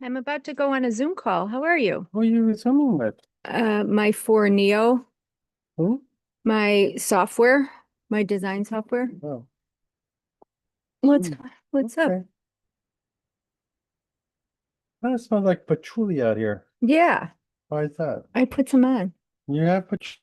I'm about to go on a Zoom call. How are you? Who are you Zooming with? My Foyr Neo, Who? my software, my design software. Oh, What's hmm. what's up? Okay. That smells like patchouli out here. Yeah, Why is that? I put some on. You have patchouli.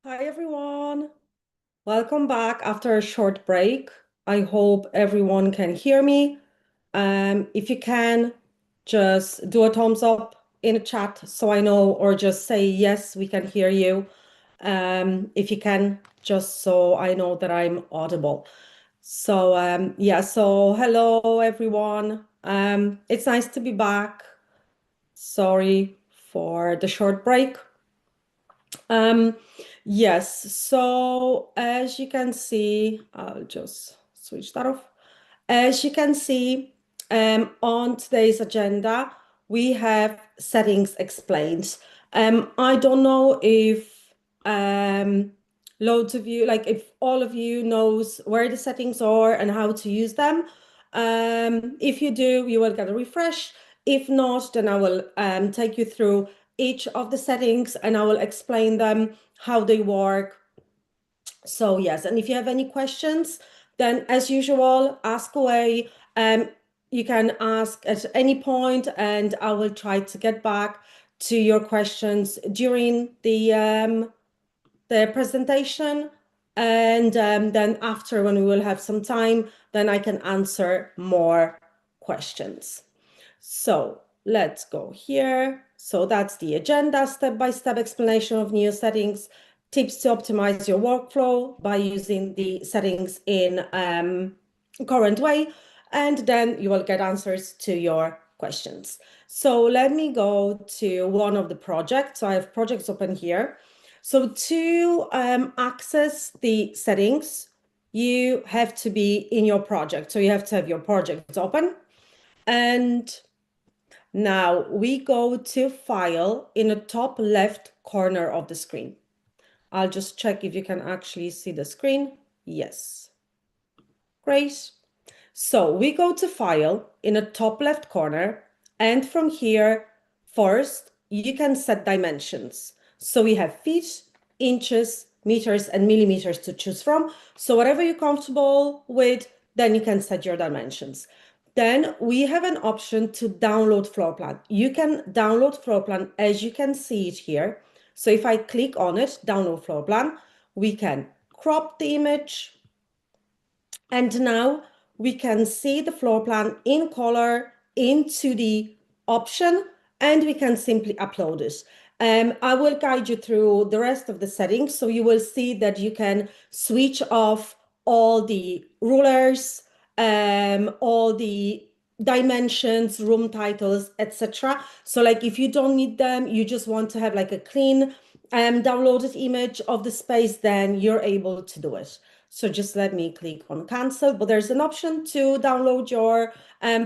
Hi everyone. Welcome back after a short break. I hope everyone can hear me. If you can, just do a thumbs up in the chat so I know, or just say yes, we can hear you. If you can, just so I know that I'm audible. So yeah, so hello everyone. It's nice to be back. Sorry for the short break. Um, yes, so as you can see, I'll just switch that off. As you can see, on today's agenda, we have settings explained. I don't know if loads of you, like if all of you knows where the settings are and how to use them. If you do, you will get a refresh. If not, then I will take you through each of the settings and I will explain them, how they work. So yes, and if you have any questions, then as usual, ask away. You can ask at any point and I will try to get back to your questions during the presentation. And then after, when we will have some time, then I can answer more questions. So let's go here. So that's the agenda, step-by-step explanation of new settings, tips to optimize your workflow by using the settings in current way. And then you will get answers to your questions. So let me go to one of the projects. So I have projects open here. So to access the settings, you have to be in your project. So you have to have your project open. And now we go to File in the top left corner of the screen. I'll just check if you can actually see the screen. Yes. Great. So we go to File in the top left corner, and from here, first, you can set dimensions. So we have feet, inches, meters, and millimeters to choose from. So whatever you're comfortable with, then you can set your dimensions. Then we have an option to download floor plan. You can download floor plan as you can see it here. So if I click on it, download floor plan, we can crop the image, and now we can see the floor plan in color into the option, and we can simply upload it. I will guide you through the rest of the settings. So you will see that you can switch off all the rulers, all the dimensions, room titles, etc. So like if you don't need them, you just want to have like a clean downloaded image of the space, then you're able to do it. So just let me click on cancel, but there's an option to download your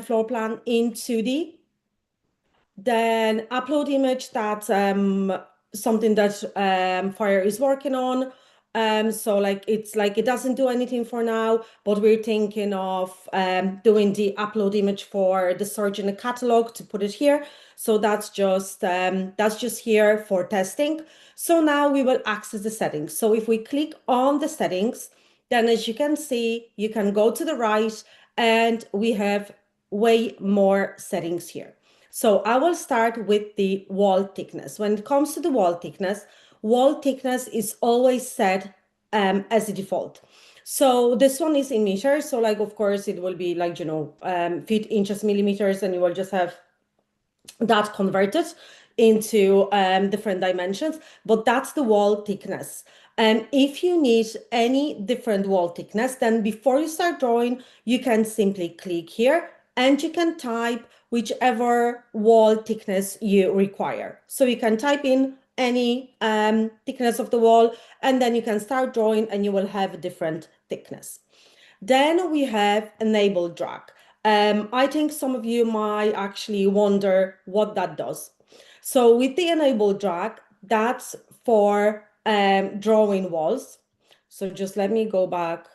floor plan in 2D. Then upload image, that's something that Foyr is working on. So like it's like it doesn't do anything for now, but we're thinking of doing the upload image for the search in the catalog to put it here. So that's just here for testing. So now we will access the settings. So if we click on the settings, then as you can see, you can go to the right and we have way more settings here. So I will start with the wall thickness. When it comes to the wall thickness is always set as a default. So this one is in meters. So like, of course, it will be like, feet, inches, millimeters, and you will just have that converted into different dimensions, but that's the wall thickness. And if you need any different wall thickness, then before you start drawing, you can simply click here and you can type whichever wall thickness you require. So you can type in any thickness of the wall, and then you can start drawing and you will have a different thickness. Then we have enable drag. I think some of you might actually wonder what that does. So with the enable drag, that's for drawing walls. So just let me go back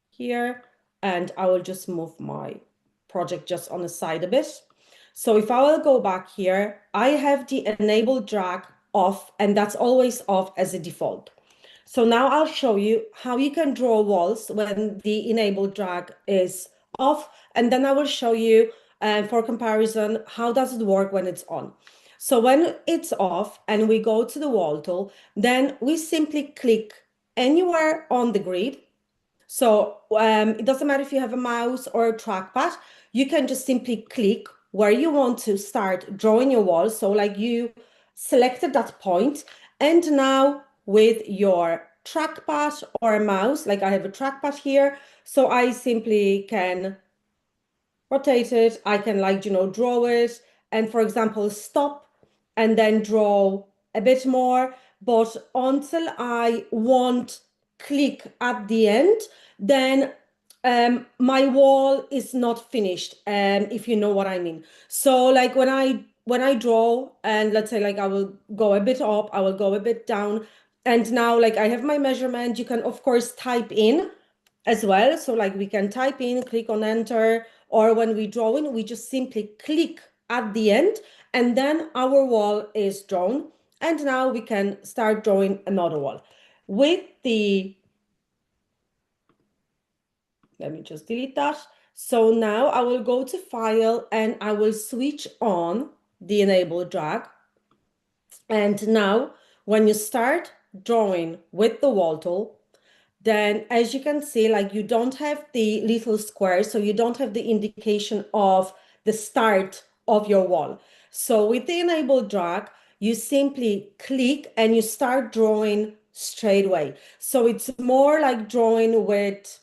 here and I will just move my project just on the side a bit. So if I will go back here, I have the enable drag off and that's always off as a default. So now I'll show you how you can draw walls when the enable drag is off. And then I will show you for comparison, how does it work when it's on? So when it's off and we go to the wall tool, then we simply click anywhere on the grid. So it doesn't matter if you have a mouse or a trackpad, you can just simply click where you want to start drawing your wall. So like you selected that point, and now with your trackpad or a mouse, like I have a trackpad here, so I simply can rotate it. I can like, draw it and for example, stop and then draw a bit more. But until I won't click at the end, then my wall is not finished, if you know what I mean. So like when I draw and let's say like I will go a bit up, I will go a bit down. And now like I have my measurement, you can of course type in as well. So like we can type in, click on enter, or when we draw in, we just simply click at the end and then our wall is drawn. And now we can start drawing another wall. With the, let me just delete that. So now I will go to file and I will switch on the enable drag. And now when you start drawing with the wall tool, then as you can see, like you don't have the little square, so you don't have the indication of the start of your wall. So with the enable drag, you simply click and you start drawing straight away. So it's more like drawing with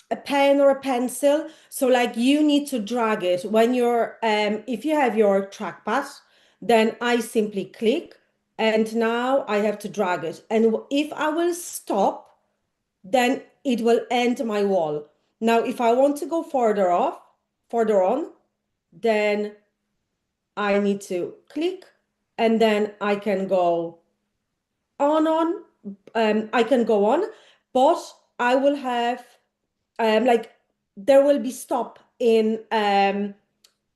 a pen or a pencil. So like you need to drag it when you're, if you have your trackpad, then I simply click and now I have to drag it. And if I will stop, then it will end my wall. Now, if I want to go further on, then I need to click and then I can go on. I can go on, but I will have like there will be stop in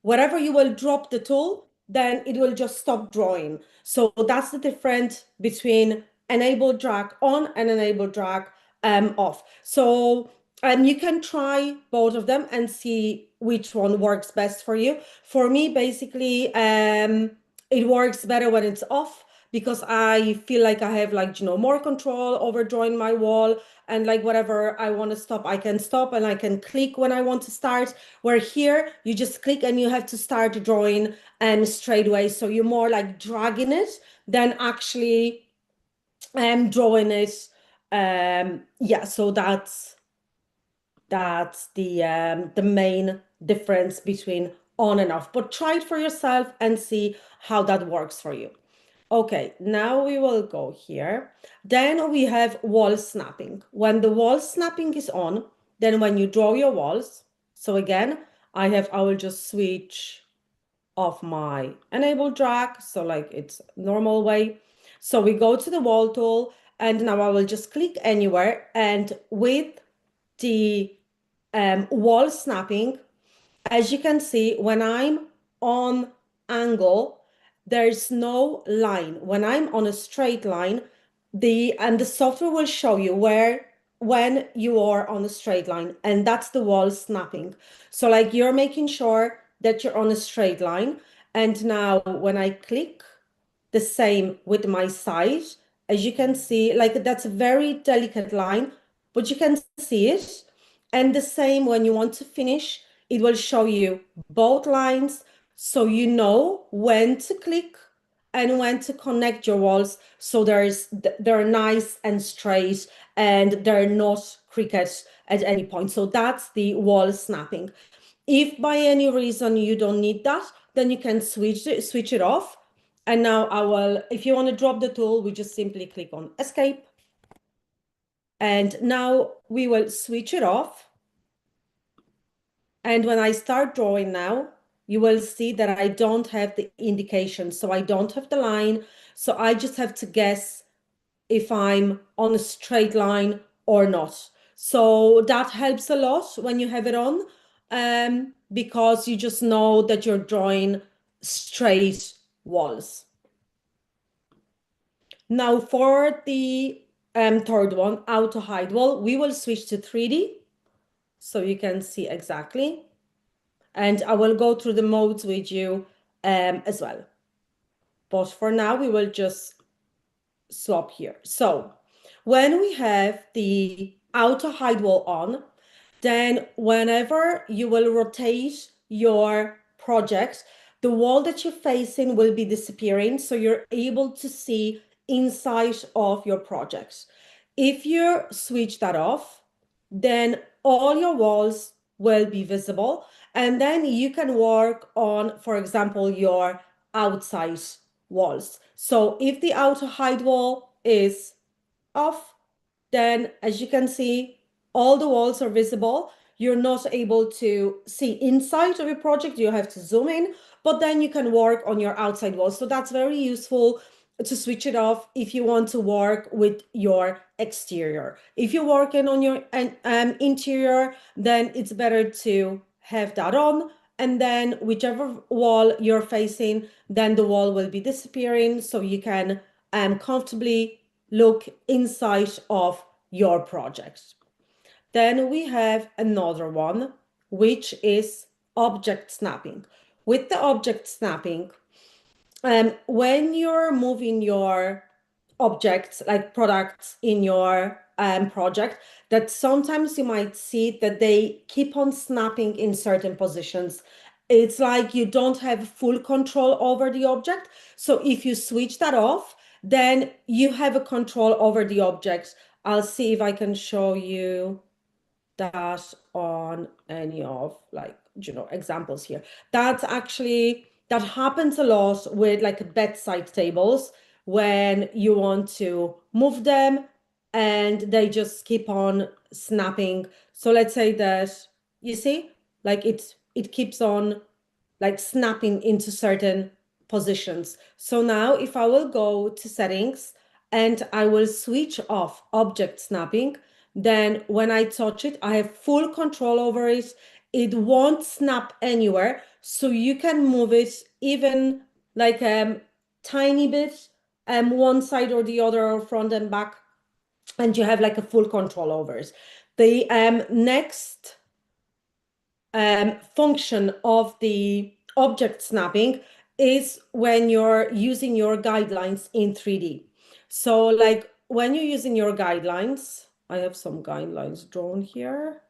wherever you will drop the tool, then it will just stop drawing. So that's the difference between enable drag on and enable drag off. So you can try both of them and see which one works best for you. For me, basically, it works better when it's off because I feel like I have like, more control over drawing my wall and like whatever I want to stop, I can stop and I can click when I want to start. Where here, you just click and you have to start drawing and straight away. So you're more like dragging it than actually drawing it. Yeah, so that's the main difference between on and off. But try it for yourself and see how that works for you. Okay, now we will go here. Then we have wall snapping. When the wall snapping is on, then when you draw your walls, so again, I will just switch off my enable drag, so like it's normal way. So we go to the wall tool, and now I will just click anywhere, and with the wall snapping, as you can see, when I'm on angle, there's no line. When I'm on a straight line, the software will show you when you are on a straight line, and that's the wall snapping. So like you're making sure that you're on a straight line. And now when I click, the same with my side, as you can see, like that's a very delicate line, but you can see it. And the same when you want to finish, it will show you both lines, so you know when to click and when to connect your walls, so they're nice and straight and they're not crooked at any point. So that's the wall snapping. If by any reason you don't need that, then you can switch it off. And now if you want to drop the tool, we just simply click on escape. And now we will switch it off. And when I start drawing now, you will see that I don't have the indication. So I don't have the line. So I just have to guess if I'm on a straight line or not. So that helps a lot when you have it on, because you just know that you're drawing straight walls. Now for the third one, auto hide wall, we will switch to 3D so you can see exactly. And I will go through the modes with you as well. But for now, we will just swap here. So when we have the auto hide wall on, then whenever you will rotate your project, the wall that you're facing will be disappearing. So you're able to see inside of your project. If you switch that off, then all your walls will be visible. And then you can work on, for example, your outside walls. So if the auto hide wall is off, then as you can see, all the walls are visible. You're not able to see inside of your project. You have to zoom in, but then you can work on your outside walls. So that's very useful to switch it off if you want to work with your exterior. If you're working on your interior, then it's better to have that on. And then whichever wall you're facing, then the wall will be disappearing so you can comfortably look inside of your project. Then we have another one, which is object snapping. With the object snapping, when you're moving your objects like products in your project, that sometimes you might see that they keep on snapping in certain positions. It's like you don't have full control over the object. So if you switch that off, then you have a control over the object. I'll see if I can show you that on any of examples here. That happens a lot with like bedside tables when you want to move them and they just keep on snapping. So let's say that you see like it keeps on like snapping into certain positions. So now if I will go to settings and I will switch off object snapping, then when I touch it, I have full control over it. It won't snap anywhere. So you can move it even like tiny bit, one side or the other, or front and back, and you have like a full control over it. The next function of the object snapping is when you're using your guidelines in 3D. So like when you're using your guidelines, I have some guidelines drawn here.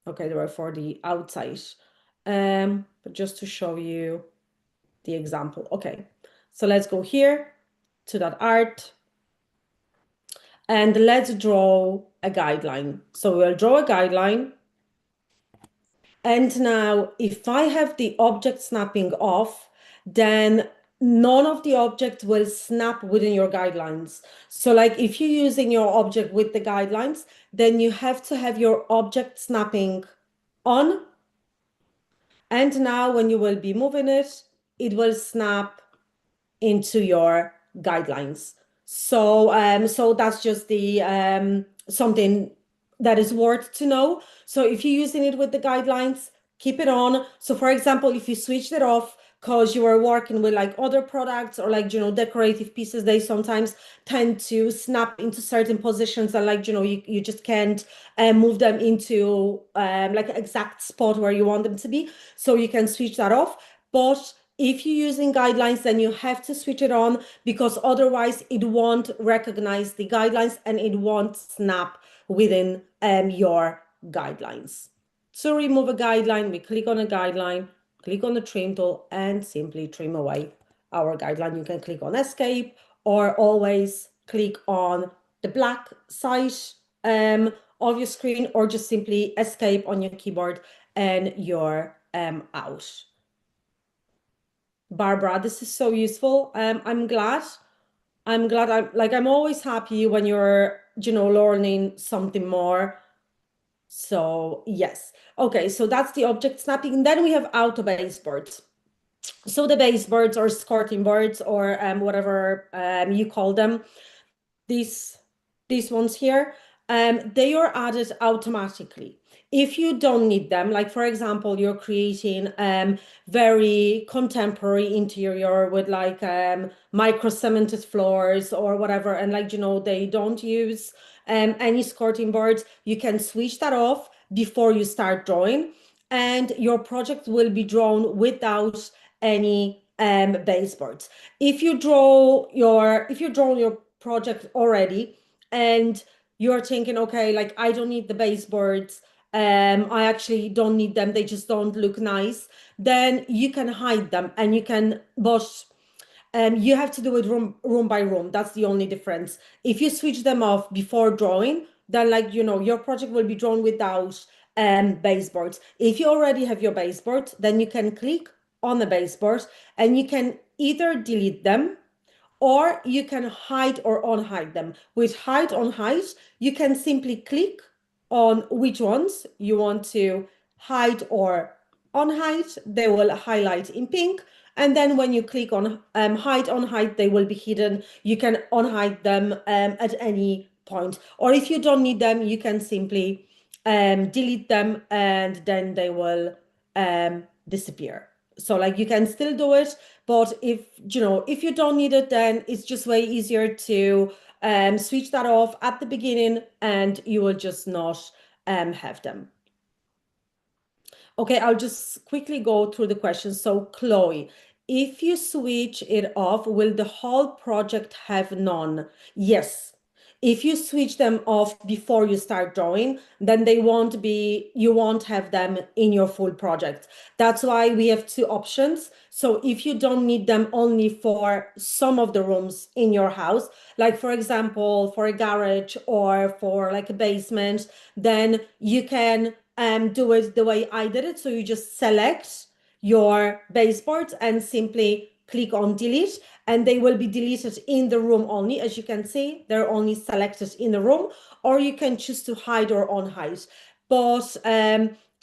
Okay, they were for the outside. But just to show you the example. Okay, so let's go here to that art. And let's draw a guideline. So we'll draw a guideline. And now if I have the object snapping off, then none of the object will snap within your guidelines. So like if you're using your object with the guidelines, then you have to have your object snapping on. And now when you will be moving it, it will snap into your guidelines. So so that's just the something that is worth to know. So if you're using it with the guidelines, keep it on. So for example, if you switched it off because you are working with like other products or like, decorative pieces, they sometimes tend to snap into certain positions and like, you just can't move them into like an exact spot where you want them to be. So you can switch that off. But if you're using guidelines, then you have to switch it on because otherwise it won't recognize the guidelines and it won't snap within your guidelines. To remove a guideline, we click on a guideline, click on the trim tool and simply trim away our guideline. You can click on escape or always click on the black side of your screen or just simply escape on your keyboard and you're out. Barbara, this is so useful. I'm glad I'm glad I'm always happy when you're, learning something more. So yes. Okay, so that's the object snapping. And then we have auto baseboards. So the baseboards or skirting boards or whatever you call them, these these ones here, they are added automatically. If you don't need them, like for example, you're creating very contemporary interior with like micro cemented floors or whatever, and like they don't use any skirting boards, you can switch that off before you start drawing, and your project will be drawn without any baseboards. If you draw your project already and you're thinking, okay, like I don't need the baseboards, I actually don't need them, they just don't look nice, then you can hide them and but you have to do it room by room. That's the only difference. If you switch them off before drawing, then like your project will be drawn without baseboards. If you already have your baseboard, then you can click on the baseboard and you can either delete them or you can hide or unhide them. With hide unhide, you can simply click on which ones you want to hide or unhide. They will highlight in pink. And then when you click on hide unhide, they will be hidden. You can unhide them at any point. Or if you don't need them, you can simply delete them and then they will disappear. So like you can still do it, but if you don't need it, then it's just way easier to switch that off at the beginning and you will just not have them. Okay, I'll just quickly go through the questions. So Chloe, if you switch it off, will the whole project have none? Yes. If you switch them off before you start drawing, then you won't have them in your full project. That's why we have two options. So if you don't need them only for some of the rooms in your house, like for example, for a garage or for like a basement, then you can do it the way I did it. So you just select your baseboards and simply click on delete, and they will be deleted in the room only. As you can see, they're only selected in the room, or you can choose to hide or unhide. But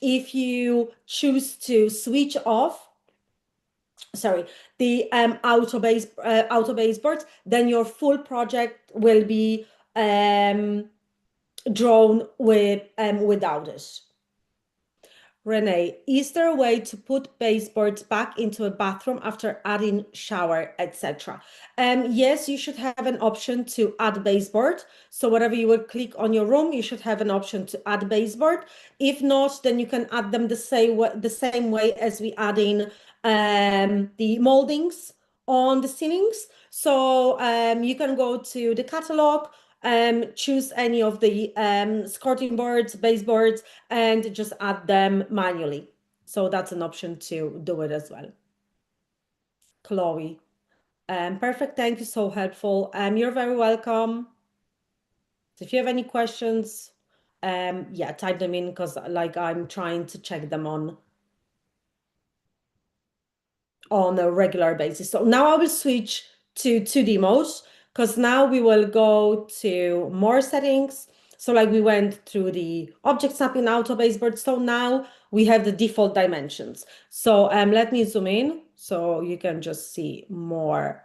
if you choose to switch off, sorry, the auto baseboards, then your full project will be drawn without it. Renee, is there a way to put baseboards back into a bathroom after adding shower, etc.? Yes, you should have an option to add baseboard. So whatever you would click on your room, you should have an option to add baseboard. If not, then you can add them the same way as we add in the moldings on the ceilings. So you can go to the catalog, choose any of the skirting boards, baseboards, and just add them manually. So that's an option to do it as well. Chloe. Perfect. Thank you. So helpful. You're very welcome. If you have any questions, yeah, type them in because like I'm trying to check them on a regular basis. So now I will switch to 2D mode because now we will go to more settings. So like we went through the object snapping auto baseboard. So now we have the default dimensions. So let me zoom in so you can just see more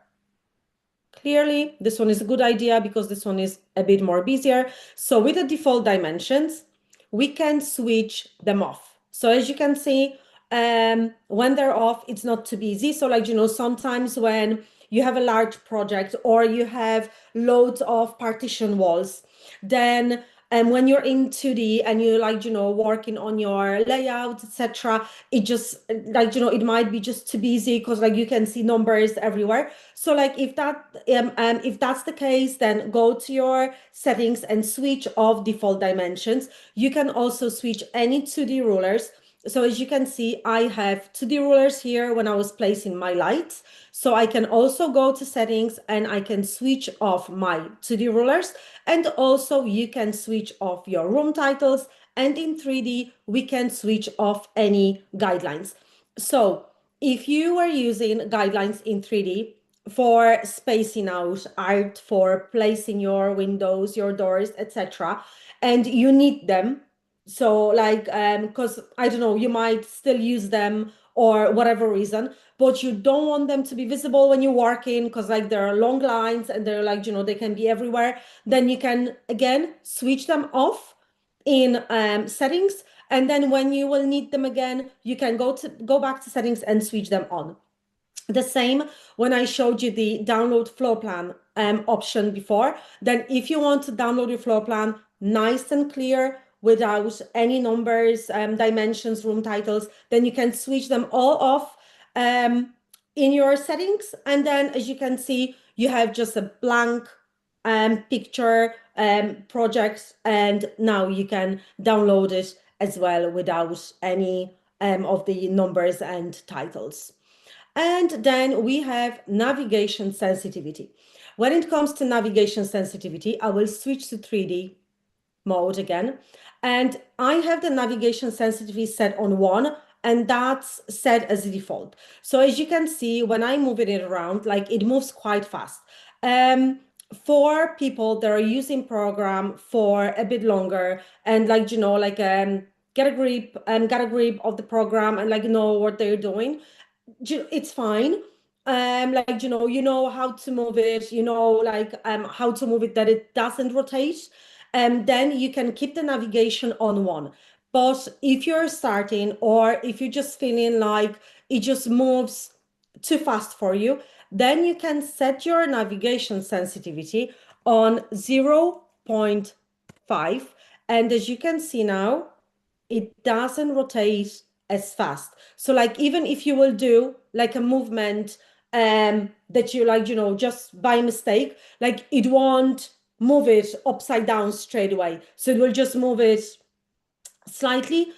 clearly. This one is a good idea because this one is a bit more busier. So with the default dimensions, we can switch them off. So as you can see, when they're off, it's not too busy. So like, sometimes when you have a large project or you have loads of partition walls, then when you're in 2D and you like, working on your layout, etc., it just like, it might be just too busy because like you can see numbers everywhere. So like if that's the case, then go to your settings and switch off default dimensions. You can also switch any 2D rulers. So as you can see, I have 2D rulers here when I was placing my lights. So I can also go to settings and I can switch off my 2D rulers. And also you can switch off your room titles. And in 3D, we can switch off any guidelines. So if you were using guidelines in 3D, for spacing out, art for placing your windows, your doors, etc. And you need them. So like, because I don't know, you might still use them or whatever reason, but you don't want them to be visible when you work in because like there are long lines and they're like, they can be everywhere. Then you can again switch them off in settings. And then when you will need them again, you can go back to settings and switch them on. The same when I showed you the download floor plan option before. Then if you want to download your floor plan nice and clear without any numbers, dimensions, room titles, then you can switch them all off in your settings. And then as you can see, you have just a blank picture project, and now you can download it as well without any of the numbers and titles. And then we have navigation sensitivity. When it comes to navigation sensitivity, I will switch to 3D mode again. And I have the navigation sensitivity set on 1, and that's set as a default. So as you can see, when I move it around, like it moves quite fast. For people that are using program for a bit longer and like, get a grip of the program and like know what they're doing, it's fine. Like how to move it, how to move it that it doesn't rotate, and then you can keep the navigation on 1. But if you're starting or if you're just feeling like it just moves too fast for you, then you can set your navigation sensitivity on 0.5. And as you can see now, it doesn't rotate as fast. So like even if you will do like a movement that you like, just by mistake, like it won't move it upside down straight away. So it will just move it slightly.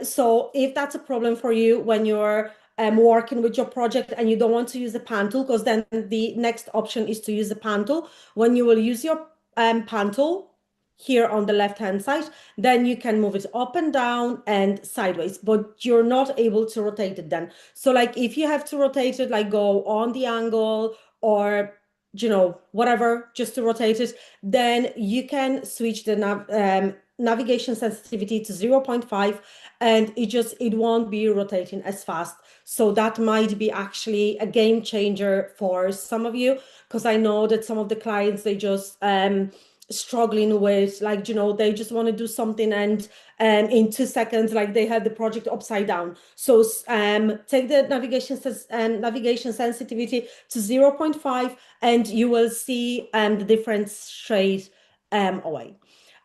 So if that's a problem for you when you're working with your project and you don't want to use the pan tool, because then the next option is to use the pan tool. When you will use your pan tool, here on the left hand side, then you can move it up and down and sideways, but you're not able to rotate it then. So like if you have to rotate it, like go on the angle or whatever, just to rotate it, then you can switch the navigation sensitivity to 0.5, and it won't be rotating as fast. So that might be actually a game changer for some of you, because I know that some of the clients, they just struggling with like they just want to do something and in 2 seconds like they have the project upside down. So take the navigation sensitivity to 0.5 and you will see the difference straight away.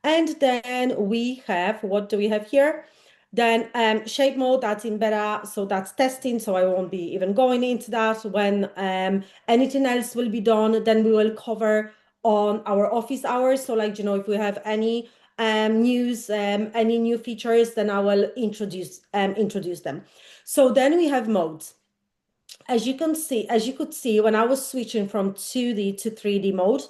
And then we have, what do we have here? Then shape mode, that's in beta, so that's testing, so I won't be even going into that. When anything else will be done, then we will cover on our office hours. So like, if we have any news, any new features, then I will introduce them. So then we have modes. As you could see, when I was switching from 2D to 3D mode,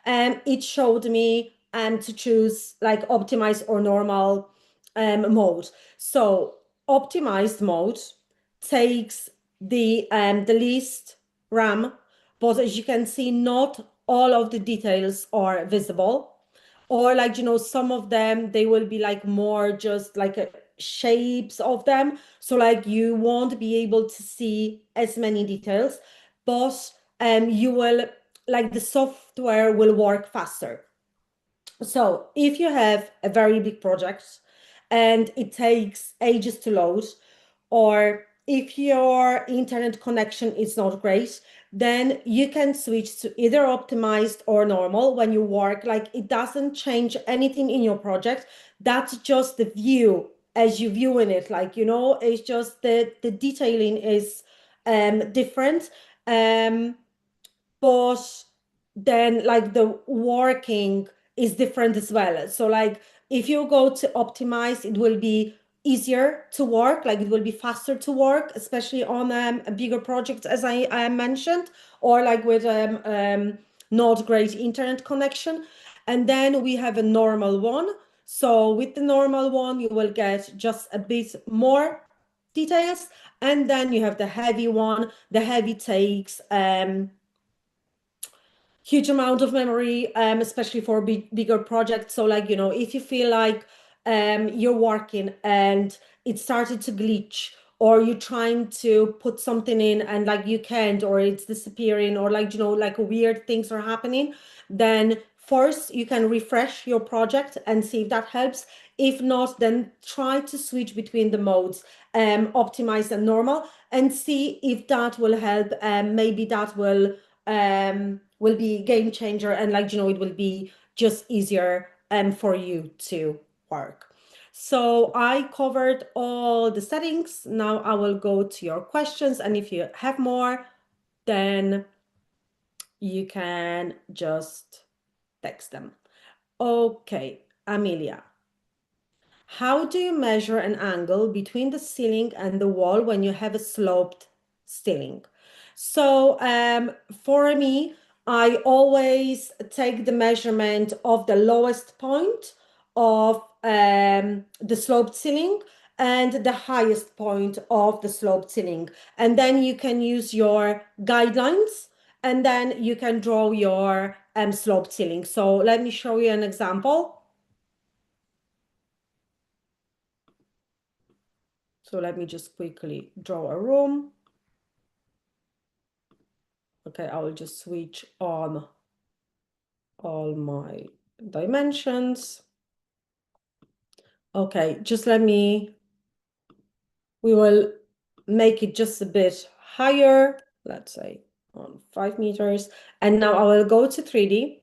it showed me to choose like optimized or normal mode. So optimized mode takes the least RAM, but as you can see, not all of the details are visible. Or like, some of them, they will be like more just like shapes of them. So like you won't be able to see as many details, but you will, like the software will work faster. So if you have a very big project and it takes ages to load, or if your internet connection is not great, then you can switch to either optimized or normal when you work. Like it doesn't change anything in your project. That's just the view as you view in it. Like, it's just the detailing is different. But then like the working is different as well. So like if you go to optimize, it will be easier to work, like it will be faster to work, especially on a bigger project, as I mentioned, or like with not great internet connection. And then we have a normal one. So with the normal one, you will get just a bit more details. And then you have the heavy one. The heavy takes huge amount of memory, especially for bigger projects. So like, if you feel like you're working and it started to glitch, or you're trying to put something in and like you can't, or it's disappearing, or like, like weird things are happening, then first you can refresh your project and see if that helps. If not, then try to switch between the modes, optimize and normal, and see if that will help. Maybe that will be game changer, and like, it will be just easier for you to work. So I covered all the settings. Now I will go to your questions, and if you have more, then you can just text them. Okay, Amelia. How do you measure an angle between the ceiling and the wall when you have a sloped ceiling? So for me, I always take the measurement of the lowest point of the sloped ceiling and the highest point of the sloped ceiling. And then you can use your guidelines, and then you can draw your sloped ceiling. So let me show you an example. So let me just quickly draw a room. Okay, I will just switch on all my dimensions. Okay, just we will make it just a bit higher, let's say on 5 meters. And now I will go to 3D.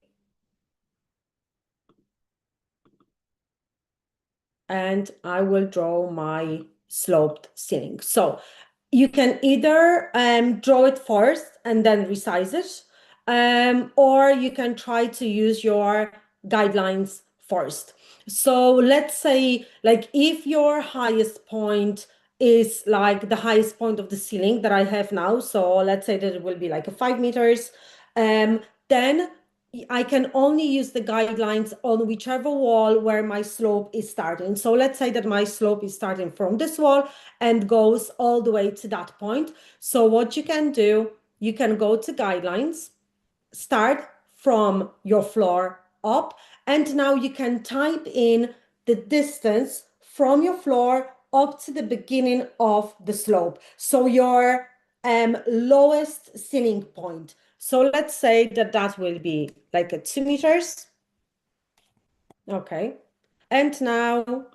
And I will draw my sloped ceiling. So you can either draw it first and then resize it, or you can try to use your guidelines first. So let's say, like, if your highest point is like the highest point of the ceiling that I have now, so let's say that it will be like a 5 meters, then I can only use the guidelines on whichever wall where my slope is starting. So let's say that my slope is starting from this wall and goes all the way to that point. So what you can do, you can go to guidelines, start from your floor up, and now you can type in the distance from your floor up to the beginning of the slope. So your lowest ceiling point. So let's say that that will be like a 2 meters. Okay. And now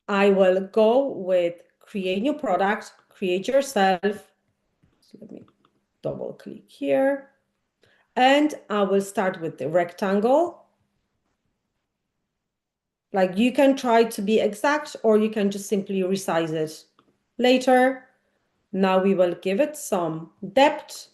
I will go with create new product, create yourself. So let me double click here. And I will start with the rectangle. Like, you can try to be exact, or you can just simply resize it later. Now we will give it some depth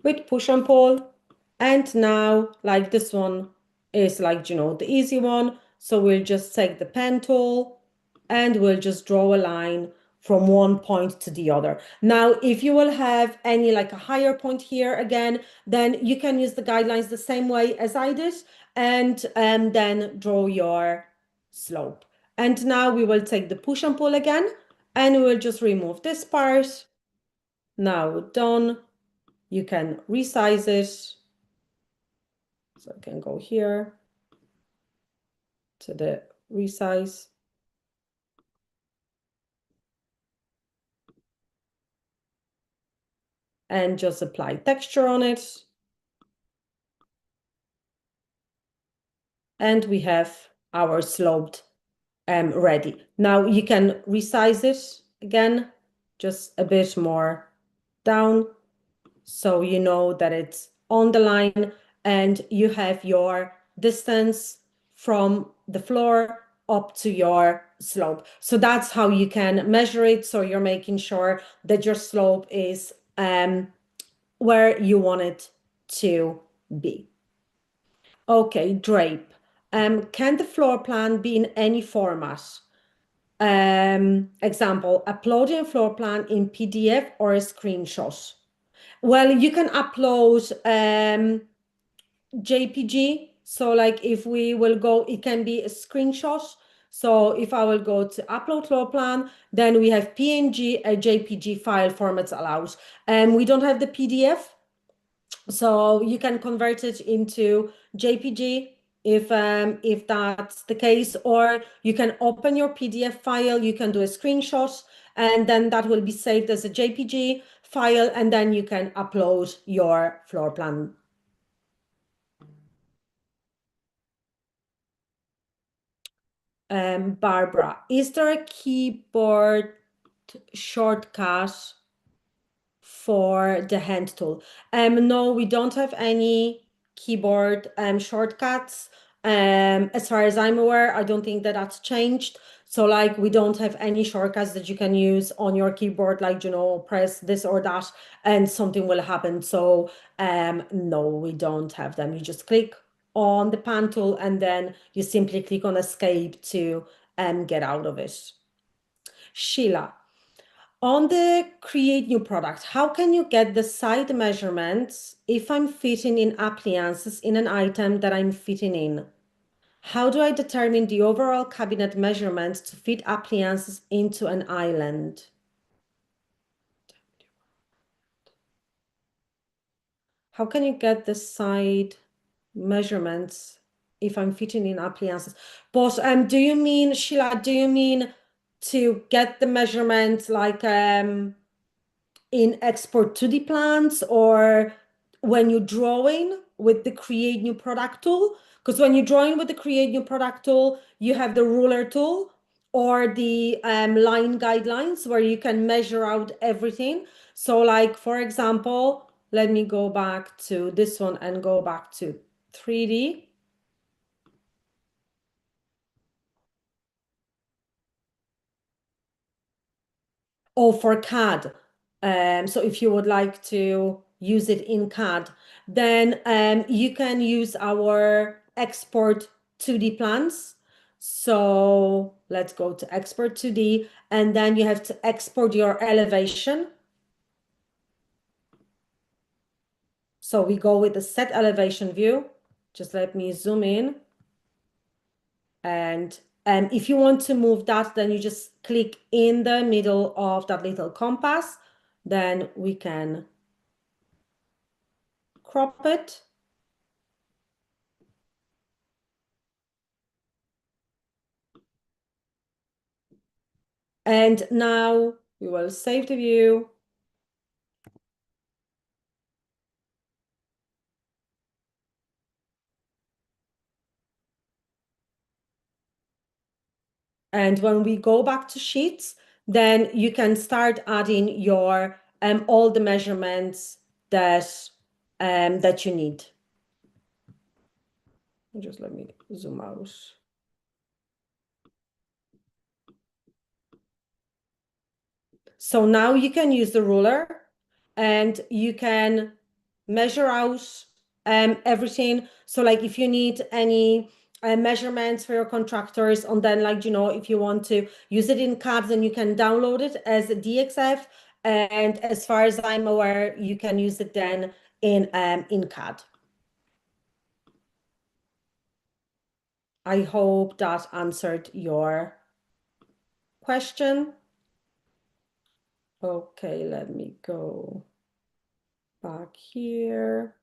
with push and pull. And now, like, this one is like, the easy one. So we'll just take the pen tool and we'll just draw a line from one point to the other. Now, if you will have any like a higher point here again, then you can use the guidelines the same way as I did, and then draw your slope. And now we will take the push and pull again, and we will just remove this part. Now done. You can resize it. So I can go here to the resize. And just apply texture on it. And we have our sloped ready. Now you can resize it again, just a bit more down, so you know that it's on the line, and you have your distance from the floor up to your slope. So that's how you can measure it. So you're making sure that your slope is where you want it to be. Okay, drape. Can the floor plan be in any format? Example, uploading a floor plan in PDF or a screenshot. Well, you can upload JPG. So like, if we will go, it can be a screenshot. So if I will go to upload floor plan, then we have PNG and JPG file formats allowed. And we don't have the PDF. So you can convert it into JPG if that's the case, or you can open your PDF file, you can do a screenshot, and then that will be saved as a JPG file, and then you can upload your floor plan. Barbara, is there a keyboard shortcut for the hand tool? No, we don't have any keyboard shortcuts. As far as I'm aware, I don't think that that's changed. So like we don't have any shortcuts that you can use on your keyboard, like, press this or that and something will happen. So no, we don't have them. You just click on the pan tool and then you simply click on escape to get out of it. Sheila, on the create new product, how can you get the side measurements if I'm fitting in appliances in an item that I'm fitting in? How do I determine the overall cabinet measurements to fit appliances into an island? How can you get the side measurements if I'm fitting in appliances? But do you mean, Sheila, do you mean to get the measurements like in export 2D plans, or when you're drawing with the create new product tool? Because when you're drawing with the create new product tool, you have the ruler tool or the line guidelines where you can measure out everything. So like, for example, let me go back to this one and go back to 3D. Oh, for CAD. So if you would like to use it in CAD, then you can use our export 2D plans. So let's go to export 2D, and then you have to export your elevation. So we go with the set elevation view. Just let me zoom in. And if you want to move that, then you just click in the middle of that little compass. Then we can crop it. And now we will save the view. And when we go back to Sheets, then you can start adding your all the measurements that that you need. Just let me zoom out. So now you can use the ruler and you can measure out everything. So like if you need any measurements for your contractors, and then like, if you want to use it in CAD, then you can download it as a DXF. And as far as I'm aware, you can use it then in CAD. I hope that answered your question. Okay, let me go back here.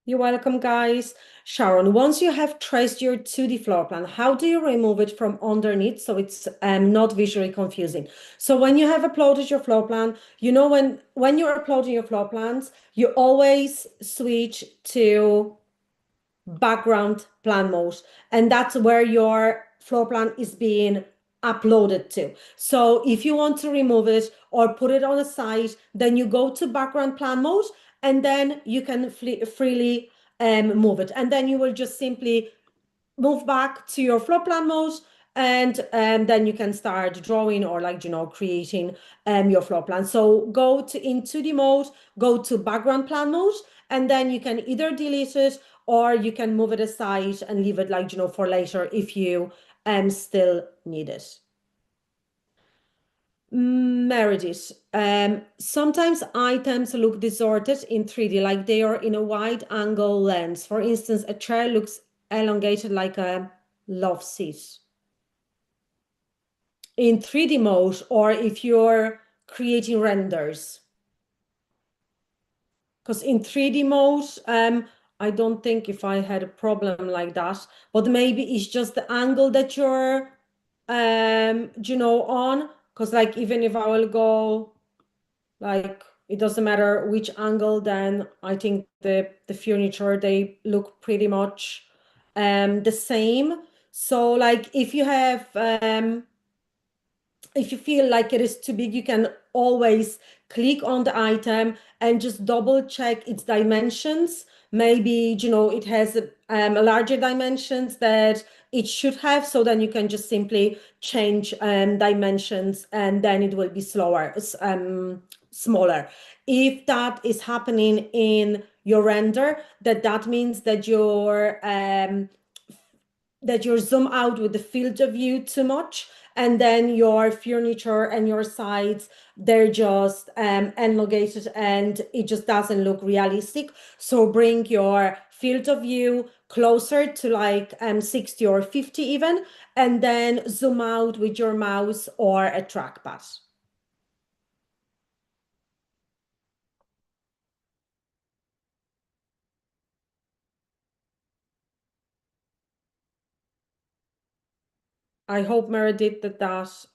You're welcome, guys. Sharon, once you have traced your 2D floor plan, how do you remove it from underneath so it's not visually confusing? So when you have uploaded your floor plan, when you're uploading your floor plans, you always switch to background plan mode, and that's where your floor plan is being uploaded to. So if you want to remove it or put it on a side, then you go to background plan mode, and then you can freely move it, and then you will just simply move back to your floor plan mode, and then you can start drawing or like creating your floor plan. So go to into the mode, go to background plan mode, and then you can either delete it or you can move it aside and leave it like for later if you still need it. Meredith, sometimes items look distorted in 3D, like they are in a wide angle lens. For instance, a chair looks elongated like a love seat. In 3D mode, or if you're creating renders. Because in 3D mode, I don't think if I had a problem like that, but maybe it's just the angle that you're, on. Because like even if I will go, like it doesn't matter which angle, then I think the furniture they look pretty much the same. So like if you feel like it is too big, you can always click on the item and just double check its dimensions. Maybe, it has a larger dimensions that it should have. So then you can just simply change dimensions and then it will be smaller. If that is happening in your render, that means that you're zoom out with the field of view too much, and then your furniture and your sides, they're just elongated and it just doesn't look realistic. So bring your field of view closer to like 60 or 50 even, and then zoom out with your mouse or a trackpad. I hope Meredith that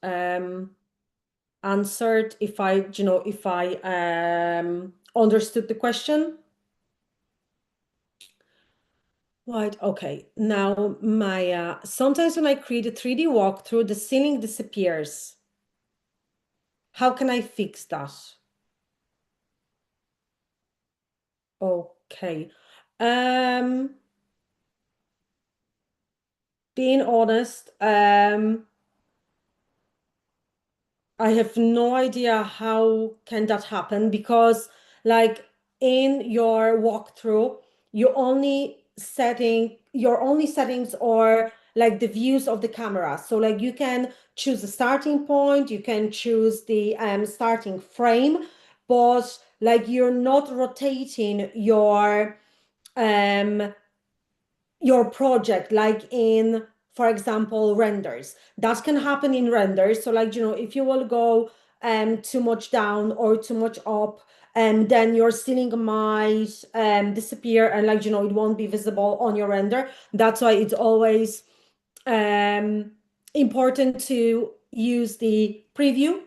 answered, if I understood the question. Right, okay. Now, Maya, sometimes when I create a 3D walkthrough, the ceiling disappears. How can I fix that? Okay. Um, Being honest, I have no idea how can that happen, because like in your walkthrough, your only settings are like the views of the camera. So like you can choose the starting point, you can choose the starting frame, but like you're not rotating um your project like in, for example, renders. That can happen in renders. So like, if you will go too much down or too much up, and then your ceiling might disappear, and like, it won't be visible on your render. That's why it's always um important to use the preview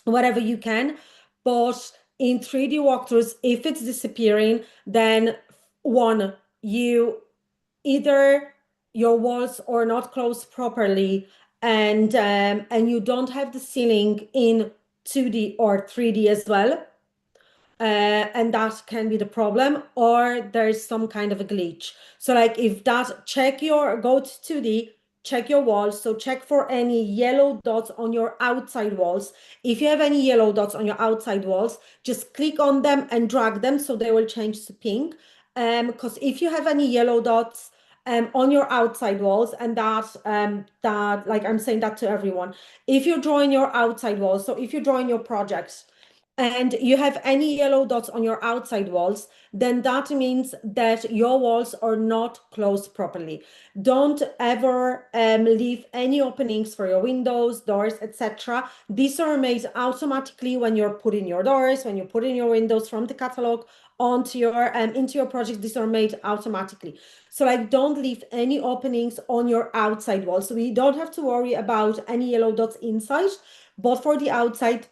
whatever you can. But in 3D walkthroughs, if it's disappearing, then one, either your walls are not closed properly, and you don't have the ceiling in 2D or 3D as well, and that can be the problem, or there's some kind of a glitch. So like if that, go to 2D, check your walls. So check for any yellow dots on your outside walls. If you have any yellow dots on your outside walls, just click on them and drag them so they will change to pink. Because if you have any yellow dots on your outside walls, and that like I'm saying that to everyone, if you're drawing your outside walls, so if you're drawing your projects and you have any yellow dots on your outside walls, then that means that your walls are not closed properly. Don't ever leave any openings for your windows, doors, etc. These are made automatically when you're putting your doors, when you're putting your windows from the catalog onto your into your project. These are made automatically. So like, don't leave any openings on your outside walls. So we don't have to worry about any yellow dots inside, but for the outside,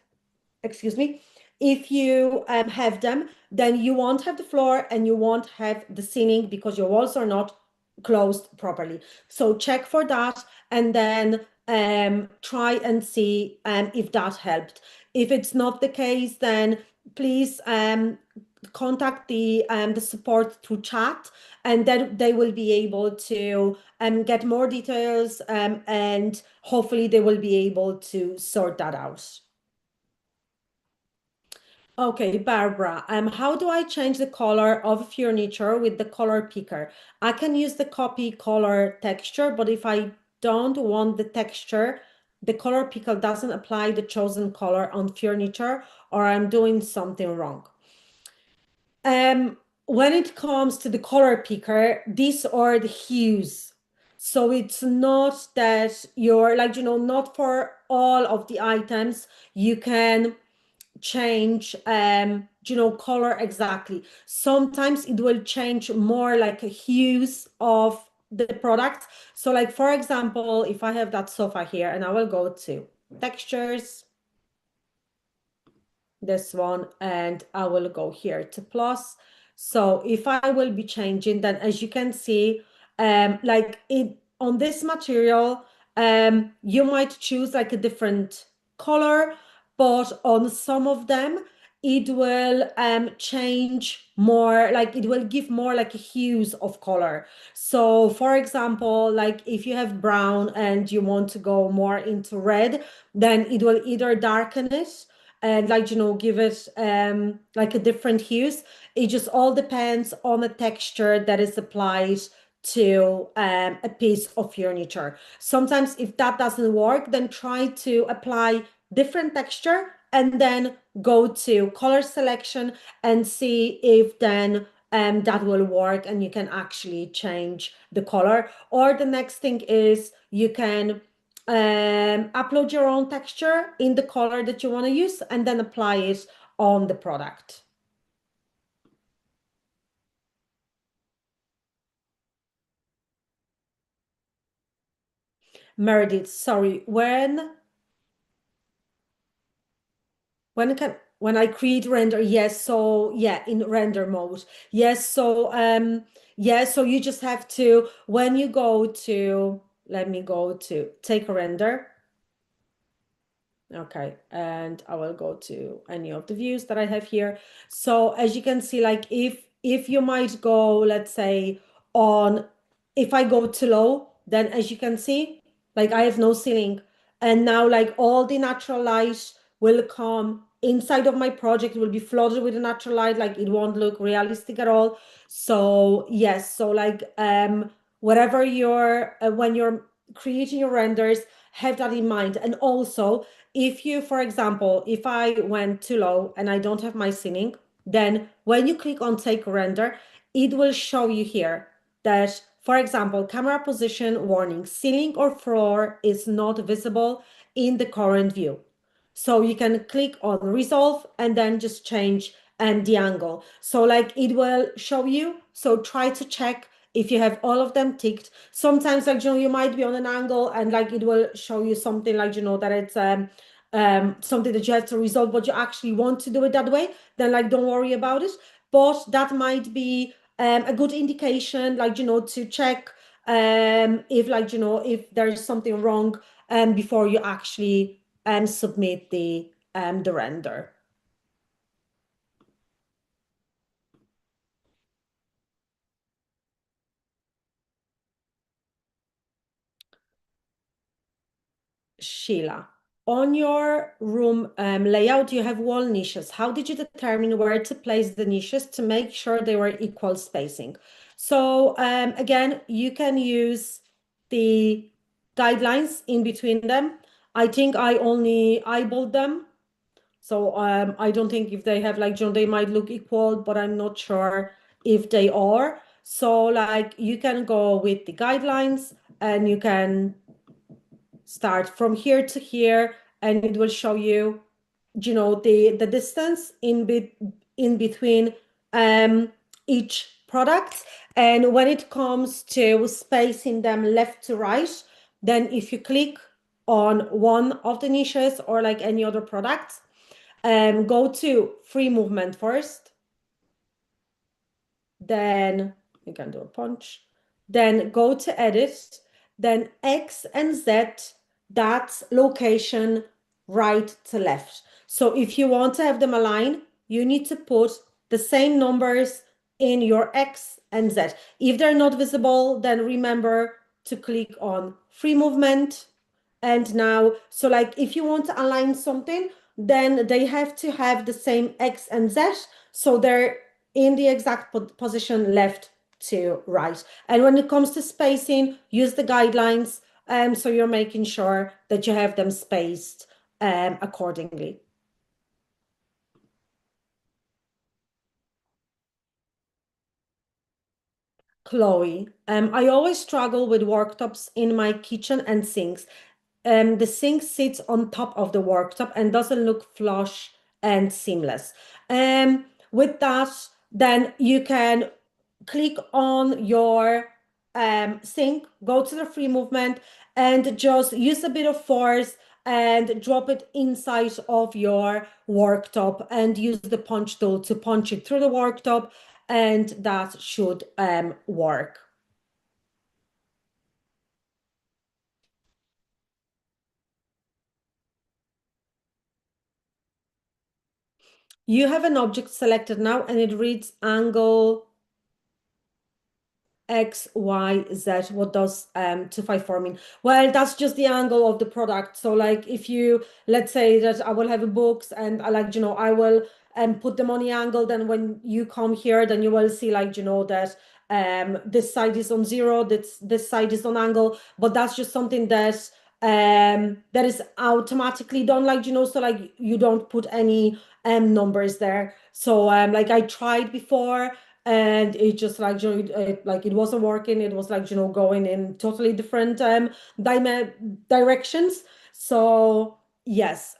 excuse me, if you have them, then you won't have the floor and you won't have the ceiling, because your walls are not closed properly. So check for that, and then try and see if that helped. If it's not the case, then please contact the support through chat, and then they will be able to get more details, and hopefully they will be able to sort that out. Okay, Barbara, how do I change the color of furniture with the color picker? I can use the copy color texture, but if I don't want the texture, the color picker doesn't apply the chosen color on furniture, or I'm doing something wrong. When it comes to the color picker, these are the hues. So it's not that you're like, not for all of the items you can change color exactly. Sometimes it will change more like hues of the product. So like, for example, if I have that sofa here and I will go to textures, this one, and I will go here to plus. So if I will be changing, then as you can see, like it on this material, you might choose like a different color, but on some of them, it will change more, like it will give more like hues of color. So for example, like if you have brown and you want to go more into red, then it will either darken it and like give it like a different hues. It just all depends on the texture that is applied to a piece of furniture. Sometimes if that doesn't work, then try to apply different texture and then go to color selection and see if then that will work and you can actually change the color. Or the next thing is you can upload your own texture in the color that you want to use and then apply it on the product. Meredith, sorry, when I create render, yes, so yeah, in render mode. Yes, so yeah, so you just have to, when you go to, let me go to take a render. Okay, and I will go to any of the views that I have here. So as you can see, like if you might go, let's say on, if I go too low, then as you can see, like I have no ceiling. And now like all the natural light will come inside of my project, will be flooded with the natural light, like it won't look realistic at all. So yes, so like whatever you're, when you're creating your renders, have that in mind. And also, if you, for example, if I went too low and I don't have my ceiling, then when you click on take render, it will show you here that, for example, camera position warning, ceiling or floor is not visible in the current view. So you can click on resolve and then just change the angle. So like it will show you. So try to check if you have all of them ticked. Sometimes like you might be on an angle and like it will show you something like that it's something that you have to resolve, but you actually want to do it that way, then like don't worry about it. But that might be a good indication, like to check if like if there's something wrong before you actually submit the render. Sheila, on your room layout, you have wall niches. How did you determine where to place the niches to make sure they were equal spacing? So again, you can use the guidelines in between them. I think I only eyeballed them. So I don't think if they have like, they might look equal, but I'm not sure if they are. So like you can go with the guidelines and you can start from here to here and it will show you the distance in between each product. And when it comes to spacing them left to right, then if you click on one of the niches or like any other product, go to free movement first, then you can do a punch, then go to edit, then X and Z, that's location right to left. So if you want to have them align, you need to put the same numbers in your X and Z. If they're not visible, then remember to click on free movement. And now, so like if you want to align something, then they have to have the same X and Z. So they're in the exact position left to right. And when it comes to spacing, use the guidelines So you're making sure that you have them spaced accordingly. Chloe, I always struggle with worktops in my kitchen and sinks. The sink sits on top of the worktop and doesn't look flush and seamless. With that, then you can click on your sink, go to the free movement, and just use a bit of force and drop it inside of your worktop and use the punch tool to punch it through the worktop, and that should work. You have an object selected now and it reads angle X, Y, Z. What does 254 mean? Well, that's just the angle of the product. So like if you, let's say that I will have a books and I like, I will put them on the angle, then when you come here, then you will see like, that this side is on 0, this side is on angle, but that's just something that that is automatically done, like, so like you don't put any numbers there. So like I tried before and it just like it wasn't working. It was like going in totally different directions. So yes,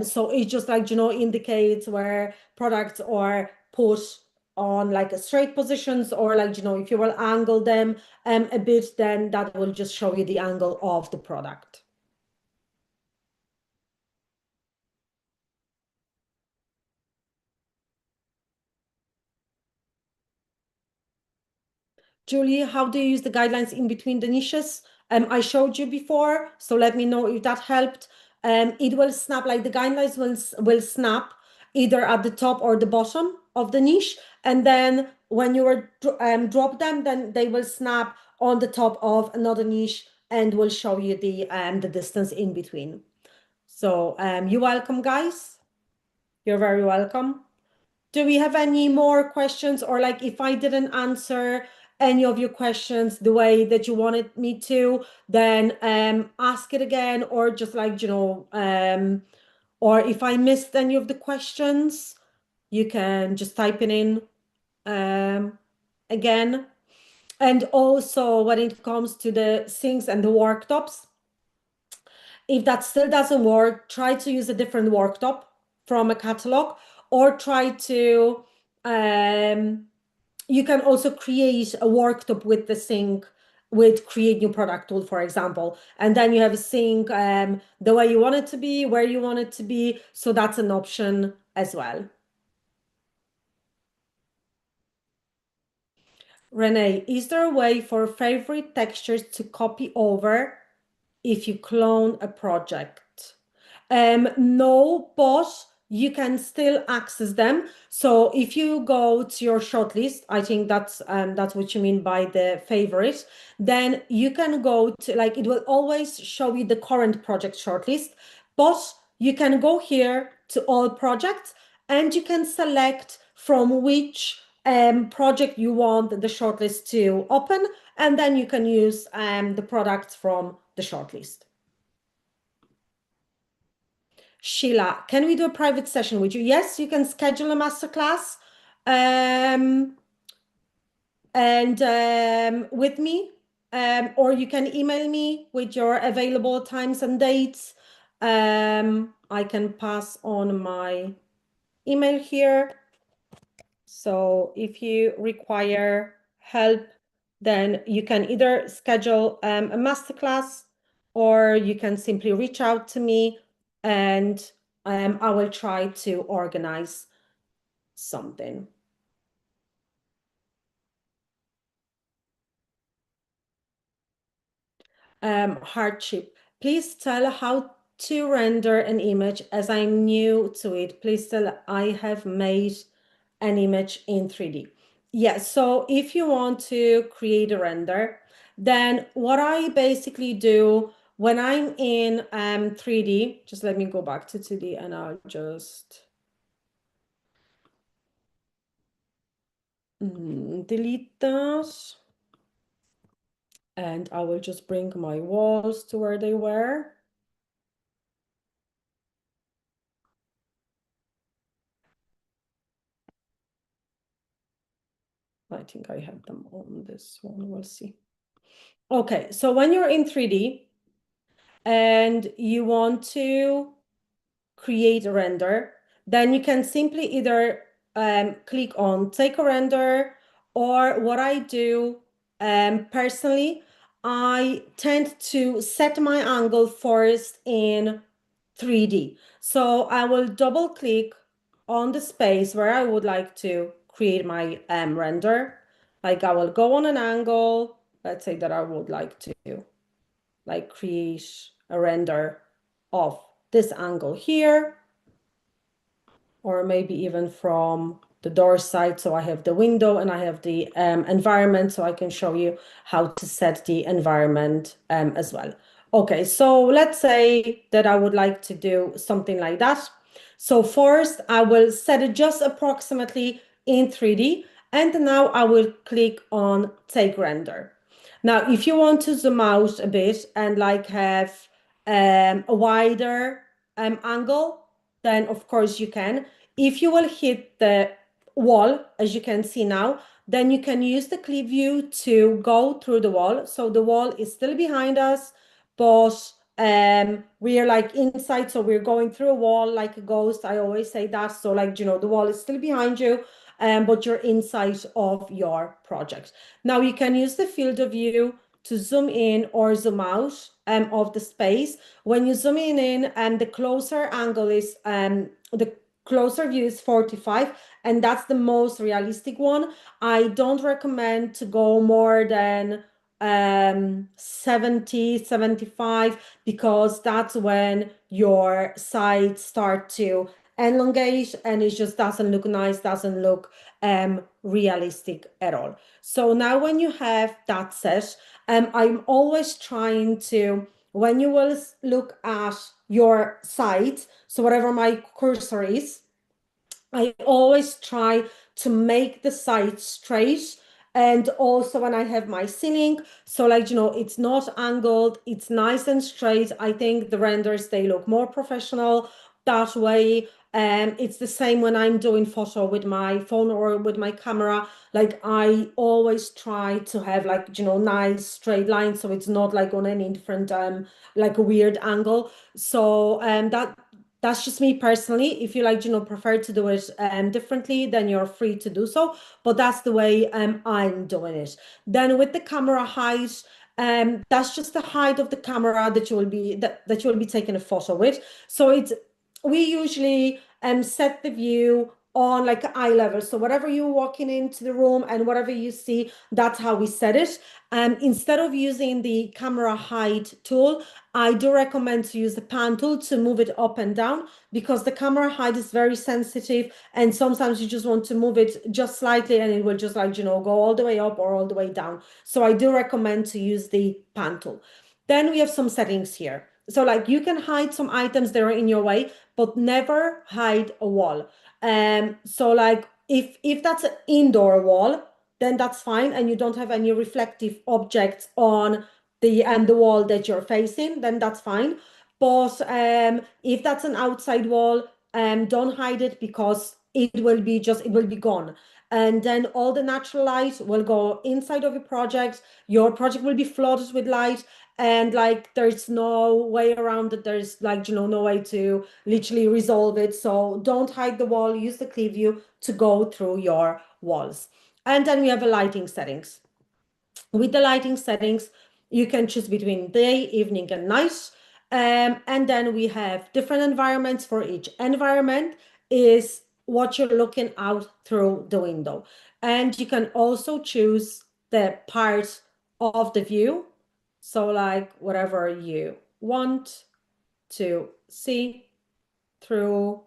so it just like indicates where products are put on like a straight positions, or like if you will angle them a bit, then that will just show you the angle of the product. Julie, how do you use the guidelines in between the niches? I showed you before, so let me know if that helped. It will snap, like the guidelines will snap either at the top or the bottom of the niche, and then when you drop them, then they will snap on the top of another niche and will show you the distance in between. So you're welcome, guys. You're very welcome. Do we have any more questions, or like if I didn't answer any of your questions the way that you wanted me to, then ask it again, or just like, or if I missed any of the questions, you can just type it in again. And also when it comes to the sinks and the worktops, if that still doesn't work, try to use a different worktop from a catalog, or try to you can also create a worktop with the sink with create new product tool, for example, and then you have a sink the way you want it to be, where you want it to be. So that's an option as well. Renee, is there a way for favorite textures to copy over if you clone a project? No, but you can still access them. So if you go to your shortlist, I think that's what you mean by the favorite, then you can go to, like, it will always show you the current project shortlist, but you can go here to all projects and you can select from which project you want the shortlist to open, and then you can use the products from the shortlist. Sheila, can we do a private session with you? Yes, you can schedule a masterclass and with me, or you can email me with your available times and dates. I can pass on my email here. So if you require help, then you can either schedule a masterclass, or you can simply reach out to me and I will try to organize something. Hardship. Please tell how to render an image, as I'm new to it. Please tell I have made an image in 3D. Yeah, so if you want to create a render, then what I basically do when I'm in 3D, just let me go back to 2D and I'll just delete that. And I will just bring my walls to where they were. I think I have them on this one, we'll see. Okay, so when you're in 3D and you want to create a render, then you can simply either click on take a render, or what I do personally, I tend to set my angle first in 3D. So I will double click on the space where I would like to create my render. Like I will go on an angle, let's say that I would like to like create a render of this angle here, or maybe even from the door side. So I have the window and I have the environment, so I can show you how to set the environment as well. Okay, so let's say that I would like to do something like that. So first I will set it just approximately in 3D, and now I will click on take render. Now, if you want to zoom out a bit and like have a wider angle, then of course you can. If you will hit the wall, as you can see now, then you can use the clip view to go through the wall. So the wall is still behind us, but we are like inside, so we're going through a wall like a ghost. I always say that. So like, you know, the wall is still behind you, but you're inside of your project. Now you can use the field of view to zoom in or zoom out of the space. When you zoom in, and the closer angle is the closer view is 45, and that's the most realistic one. I don't recommend to go more than 70, 75, because that's when your sides start to elongate and it just doesn't look nice, doesn't look realistic at all. So now when you have that set, I'm always trying to, when you will look at your site, so whatever my cursor is, I always try to make the site straight. And also when I have my ceiling, so like, you know, it's not angled, it's nice and straight. I think the renders, they look more professional that way. It's the same when I'm doing photo with my phone or with my camera. Like I always try to have like, you know, nice straight lines, so it's not like on any different like a weird angle. So that's just me personally. If you like, you know, prefer to do it differently, then you're free to do so. But that's the way I'm doing it. Then with the camera height, that's just the height of the camera that you will be that you will be taking a photo with. So it's, we usually set the view on like eye level. So whatever you're walking into the room and whatever you see, that's how we set it. Instead of using the camera height tool, I do recommend to use the pan tool to move it up and down, because the camera height is very sensitive, and sometimes you just want to move it just slightly and it will just like, you know, go all the way up or all the way down. So I do recommend to use the pan tool. Then we have some settings here. So like you can hide some items that are in your way, but never hide a wall. So like if that's an indoor wall, then that's fine, and you don't have any reflective objects on the wall that you're facing, then that's fine. But if that's an outside wall, don't hide it, because it will be gone. And then all the natural light will go inside of your project. Your project will be flooded with light, and like there's no way around it. There's like, you know, no way to literally resolve it. So don't hide the wall. Use the clip view to go through your walls. And then we have a lighting settings. With the lighting settings, you can choose between day, evening, and night. And then we have different environments for each. Environment is what you're looking out through the window. And you can also choose the part of the view. So like whatever you want to see through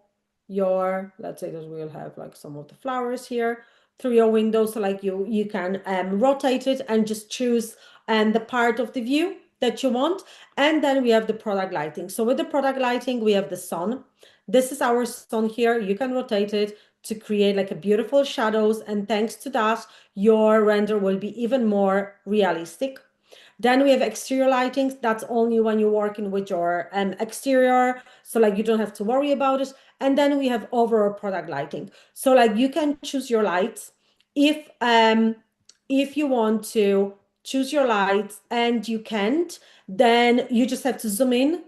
your, let's say that we'll have like some of the flowers here through your window. So like you can rotate it and just choose the part of the view that you want. And then we have the product lighting. So with the product lighting, we have the sun. This is our sun here. You can rotate it to create like a beautiful shadows. And thanks to that, your render will be even more realistic. Then we have exterior lighting. That's only when you're working with your exterior. So like you don't have to worry about it. And then we have overall product lighting. So like you can choose your lights. If you want to choose your lights and you can't, then you just have to zoom in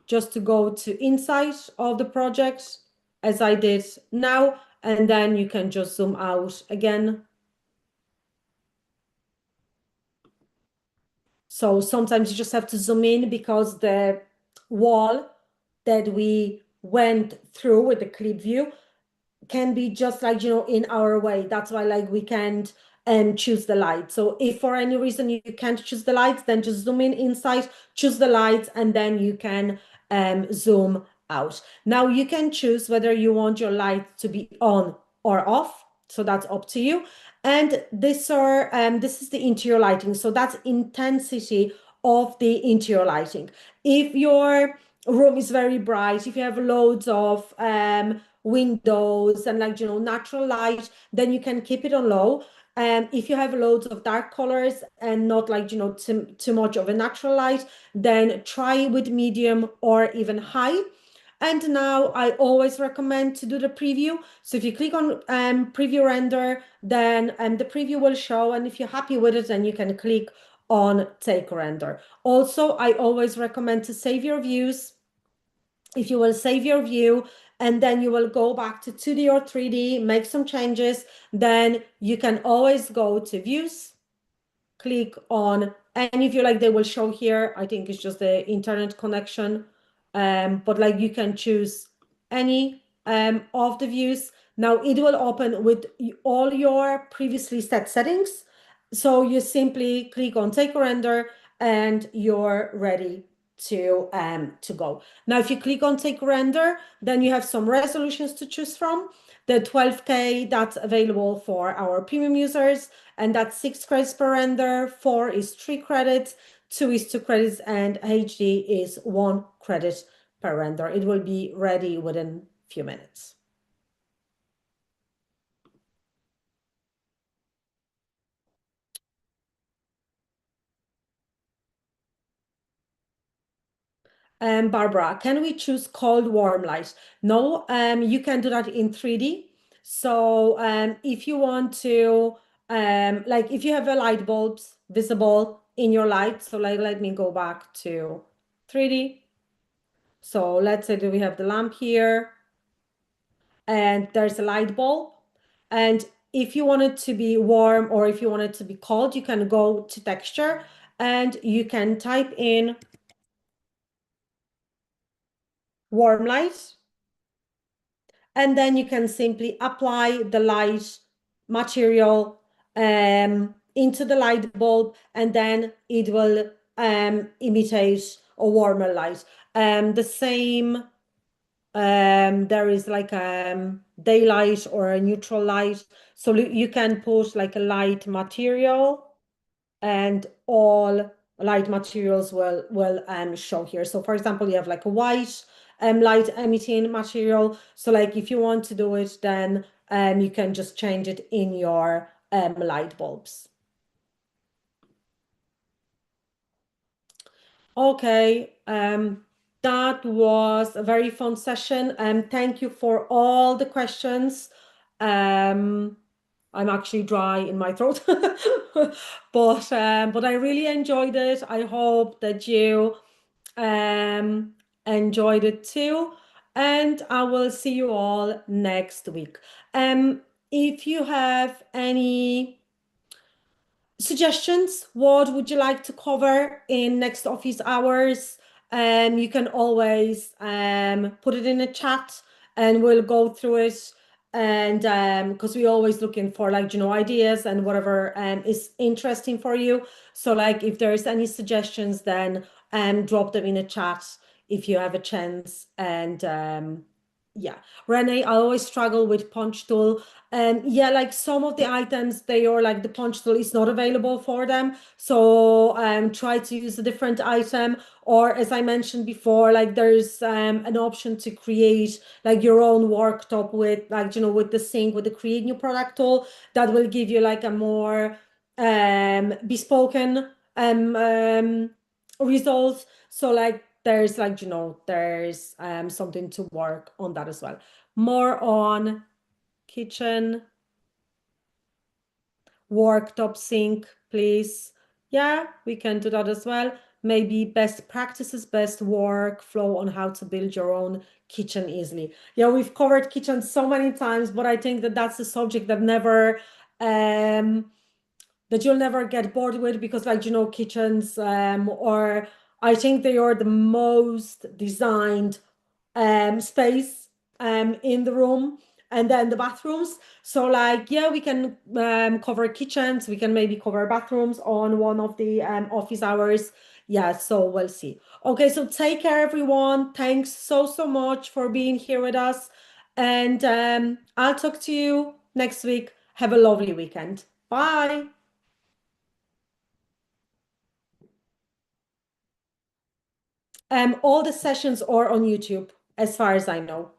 just to go to inside of the project as I did now. And then you can just zoom out again. So sometimes you just have to zoom in because the wall that we went through with the clip view can be just like, in our way. That's why like we can't choose the light. So if for any reason you can't choose the lights, then just zoom in inside, choose the lights, and then you can zoom out. Now you can choose whether you want your light to be on or off. So that's up to you. And this is the interior lighting. So that's intensity of the interior lighting. If your room is very bright, if you have loads of windows and like natural light, then you can keep it on low. If you have loads of dark colors and not like too much of a natural light, then try with medium or even high. And now I always recommend to do the preview. So if you click on preview render, then the preview will show. And if you're happy with it, then you can click on take render. Also, I always recommend to save your views. If you will save your view and then you will go back to 2D or 3D, make some changes, then you can always go to views, click on any view like they will show here. I think it's just the internet connection. But like you can choose any of the views. Now it will open with all your previously set settings. So you simply click on take a render and you're ready to go. Now, if you click on take render, then you have some resolutions to choose from. The 12K, that's available for our premium users, and that's 6 credits per render, 4 is 3 credits, 2 is 2 credits, and HD is 1 credit per render. It will be ready within a few minutes. Barbara, can we choose cold, warm light? No, you can do that in 3D. So if you want to, like if you have a light bulbs visible in your light, so like let me go back to 3D. So let's say that we have the lamp here and there's a light bulb. And if you want it to be warm or if you want it to be cold, you can go to texture and you can type in warm light. And then you can simply apply the light material into the light bulb, and then it will imitate a warmer light. The same, there is like daylight or a neutral light. So you can put like a light material and all light materials will show here. So for example, you have like a white light emitting material. So like if you want to do it, then you can just change it in your light bulbs. Okay, that was a very fun session. Thank you for all the questions. I'm actually dry in my throat, but I really enjoyed it. I hope that you enjoyed it too, and I will see you all next week. If you have any suggestions, what would you like to cover in next office hours? You can always put it in the chat and we'll go through it. And because we're always looking for like, ideas and whatever is interesting for you. So like if there's any suggestions, then drop them in the chat if you have a chance. And yeah, Renee, I always struggle with punch tool. Yeah, like some of the items, they are like the punch tool is not available for them. So try to use a different item. Or as I mentioned before, like there's an option to create like your own worktop with like, with the sink, with the create new product tool that will give you like a more bespoken results. So like there's like, there's something to work on that as well. More on kitchen, worktop, sink, please. Yeah, we can do that as well. Maybe best practices, best workflow on how to build your own kitchen easily. Yeah, we've covered kitchen so many times, but I think that that's a subject that never that you'll never get bored with, because like kitchens or I think they are the most designed space in the room, and then the bathrooms. So like, yeah, we can cover kitchens, we can maybe cover bathrooms on one of the office hours. Yeah, so we'll see. Okay, so take care, everyone. Thanks so much for being here with us, and I'll talk to you next week. Have a lovely weekend. Bye. All the sessions are on YouTube, as far as I know.